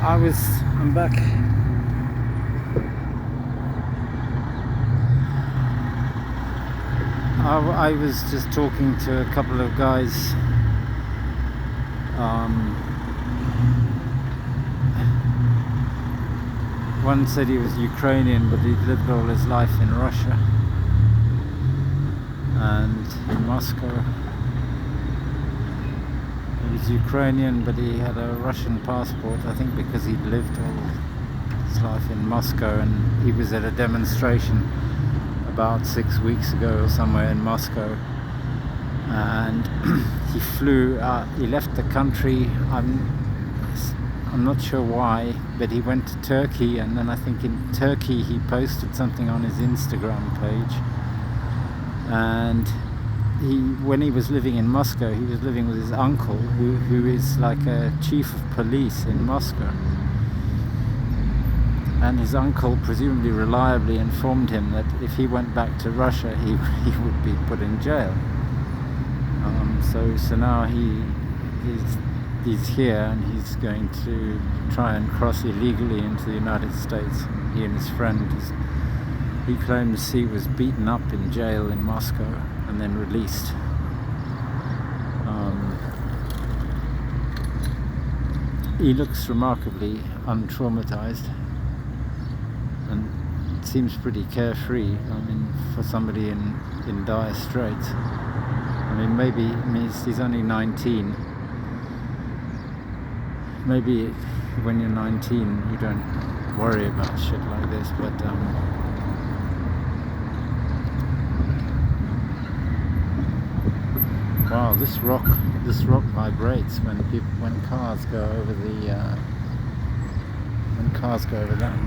I'm back. I was just talking to a couple of guys. One said he was Ukrainian, but he'd lived all his life in Russia and in Moscow. He was Ukrainian, but he had a Russian passport, I think because he'd lived all his life in Moscow, and he was at a demonstration about 6 weeks ago or somewhere in Moscow, and he flew he left the country. I'm not sure why, but he went to Turkey, and then I think in Turkey he posted something on his Instagram page, and when he was living in Moscow, he was living with his uncle, who is like a chief of police in Moscow. And his uncle presumably reliably informed him that if he went back to Russia, he would be put in jail. So now he's here, and he's going to try and cross illegally into the United States. He and his friend, he claims he was beaten up in jail in Moscow and then released. He looks remarkably untraumatized and seems pretty carefree. I mean, for somebody in dire straits. I mean, he's only 19. Maybe when you're 19 you don't worry about shit like this, but wow, this rock vibrates when cars go over that.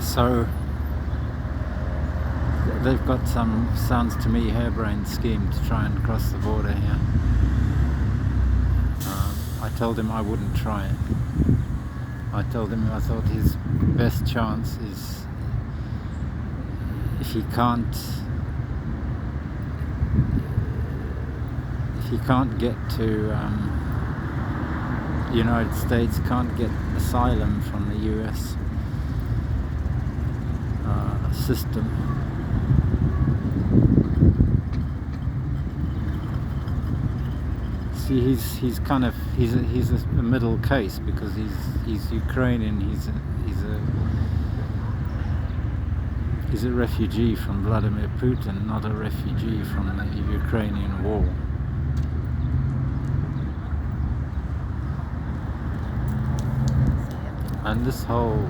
So they've got some, sounds to me, harebrained scheme to try and cross the border here. I told him I wouldn't try it. I told him I thought his best chance is if he can't get to the United States, can't get asylum from the US system. See, he's a middle case, because he's Ukrainian. He's a refugee from Vladimir Putin, not a refugee from the Ukrainian war. And this whole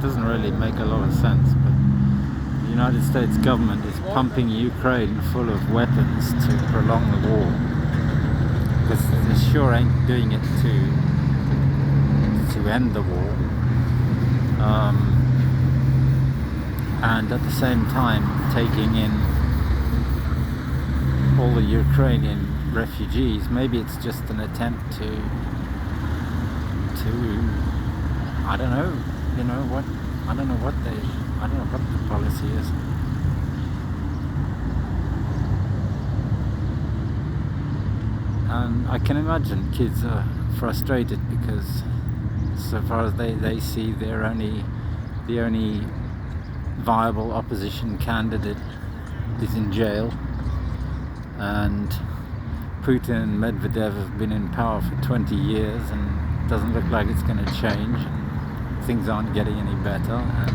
doesn't really make a lot of sense, but the United States government is pumping Ukraine full of weapons to prolong the war, because they sure ain't doing it to end the war. And at the same time taking in all the Ukrainian refugees. Maybe it's just an attempt to I don't know, I don't know what the policy is. And I can imagine kids are frustrated because, so far as they see, the only viable opposition candidate is in jail, and Putin and Medvedev have been in power for 20 years and it doesn't look like it's going to change, and things aren't getting any better, and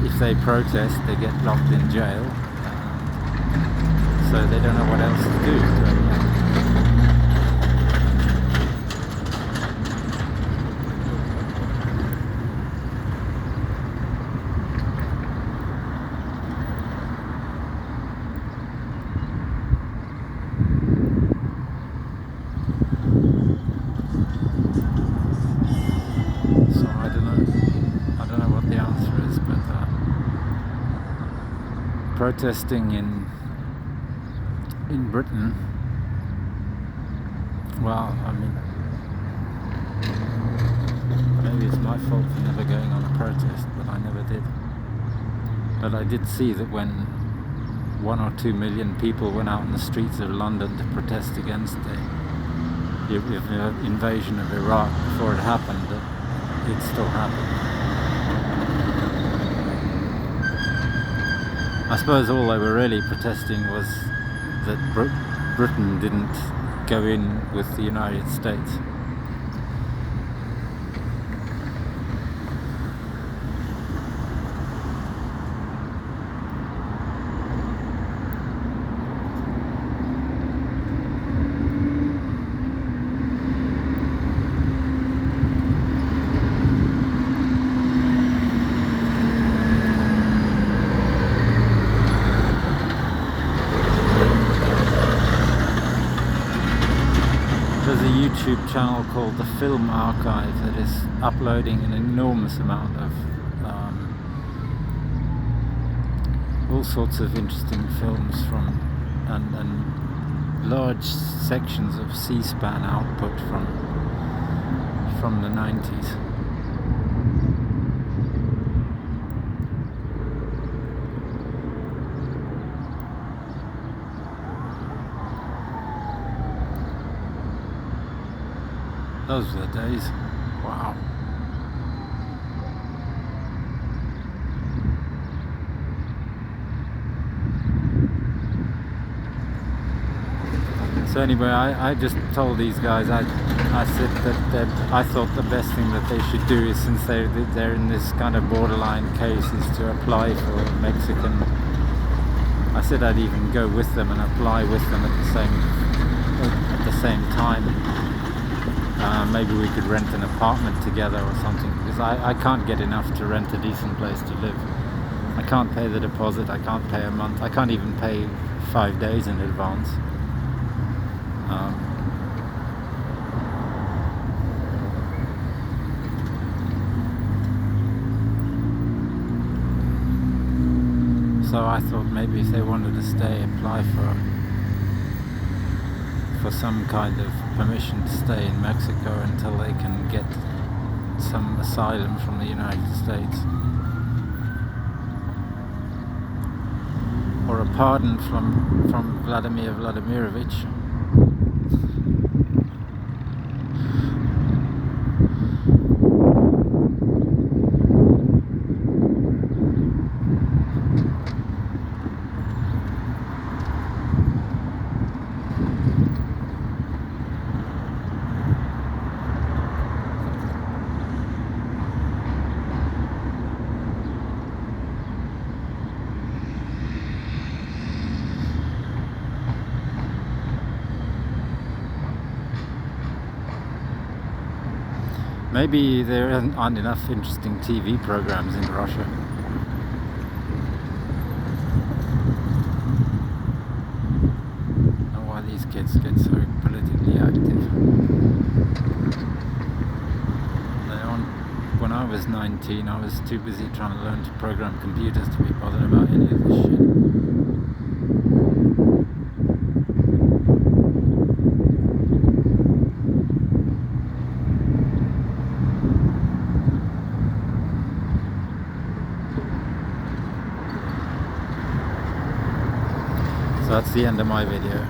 if they protest they get locked in jail, so they don't know what else to do. Protesting in Britain, well, I mean, maybe it's my fault for never going on protest, but I never did. But I did see that when 1 or 2 million people went out in the streets of London to protest against the invasion of Iraq before it happened, that it still happened. I suppose all they were really protesting was that Britain didn't go in with the United States. There's a YouTube channel called The Film Archive that is uploading an enormous amount of all sorts of interesting films from and large sections of C-SPAN output from the 90s. Those were the days. Wow. So anyway, I just told these guys, I said that I thought the best thing that they should do is, since they're in this kind of borderline case, is to apply for Mexican. I said I'd even go with them and apply with them at the same time. Maybe we could rent an apartment together or something, because I can't get enough to rent a decent place to live. I can't pay the deposit, I can't pay a month, I can't even pay 5 days in advance. So I thought maybe if they wanted to stay, apply for some kind of permission to stay in Mexico until they can get some asylum from the United States, or a pardon from Vladimir Vladimirovich. Maybe there aren't enough interesting TV programs in Russia. I don't know why these kids get so politically active. When I was 19, I was too busy trying to learn to program computers to be bothered about any of this shit. So that's the end of my video.